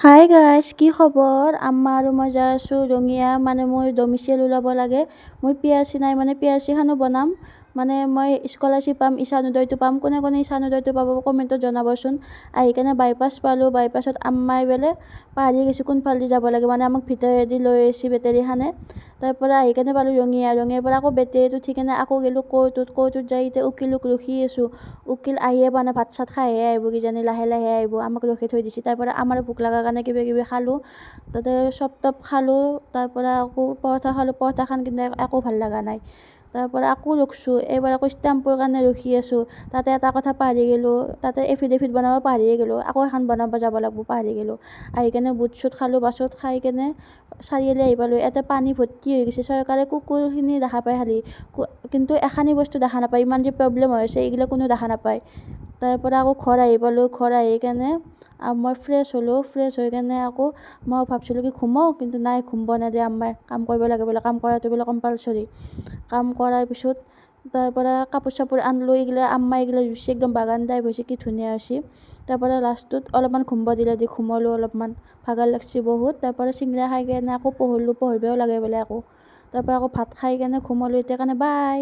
Hi guys, কি খবৰ? আম্মা আৰু মই যাই আছোঁ ৰঙিয়া, মানে মোৰ ডমিচিয়েল ওলাব লাগে। মোৰ PRC নাই, মানে PRCখনো বনাম। মানে মই স্কলাৰশ্বিপ পাম, ঈশান উদয়টো পাম। কোনে কোনে ঈশান উদয়টো পাব কমেণ্টত জনাবচোন। আহি কেনে বাইপাছ পালোঁ, বাইপাছত আম্মাই বোলে পাহৰি গৈছে কোনফালেদি যাব লাগে, মানে আমাক ভিতৰেদি লৈ আহিছে বেটেৰীখনে। তাৰ পৰা আহি কেনে পালোঁ ৰঙিয়াৰ পৰা আকৌ বেটেৰীত উঠি কেনে আকৌ গ'লোঁ কোৰ্টত যাই এতিয়া উকিলক ৰখি আছোঁ। উকিল আহিয়ে পোৱা নাই, ভাত চাত খাইহে আহিব কিজানি, লাহে লাহে আহিব। আমাক ৰখি থৈ দিছে। তাৰ পৰা আমাৰ ভোক লগাৰ কাৰণে কিবা কিবি খালোঁ। তাতে চপ টপ খালোঁ। তাৰ পৰা আকৌ পৰঠা খালোঁ, পৰঠা খান কিন্তু একো ভাল লগা নাই। তাৰ পৰা আকৌ ৰখিছোঁ, এইবাৰ আকৌ ষ্টেম্পৰ কাৰণে ৰখি আছোঁ। তাতে এটা কথা পাহৰি গ'লোঁ, তাতে এফিডেভিট বনাব পাহৰিয়ে গ'লোঁ। আকৌ এখন বনাব যাব লাগিব, পাহৰি গ'লোঁ। আহি কেনে বুট চুট খালোঁ, বাছত খাই কেনে চাৰিআলি আহি পালোঁ। ইয়াতে পানী ভৰ্তি হৈ গৈছে। চৰকাৰে কুকুৰখিনি দেখা পায় খালি, কিন্তু এখানি বস্তু দেখা নাপায়। ইমান যে প্ৰব্লেম হৈ আছে, এইগিলা কোনো দেখা নাপায়। তাৰ পৰা আকৌ ঘৰ আহি পালোঁ, ঘৰ আহি কেনে মই ফ্ৰেছ হ'লোঁ। ফ্ৰেছ হৈ কেনে আকৌ মই ভাবছিলোঁ কি ঘুমাওঁ, কিন্তু নাই, ঘুমাব নেদে আম্মাই। কাম কৰিব লাগে বোলে, কাম কৰাটো বোলে কম্পালচৰি। কাম কৰাৰ পিছত তাৰ পৰা কাপোৰ চাপোৰ আনিলোঁ। এইগিলা আম্মাই এইগিলা ধুইছে, একদম বাগান টাইপ হৈছে, কি ধুনীয়া হৈছে। তাৰ পৰা লাষ্টত অলপমান ঘুমাব দিলে, ঘুমালোঁ অলপমান, ভাগৰ লাগিছে বহুত। তাৰ পৰা চিংৰা খাই কেনে আকৌ পঢ়িবও লাগে বোলে আকৌ। তাৰ পৰা আকৌ ভাত খাই কেনে ঘুমালোঁ। এতিয়া কাৰণে বাই।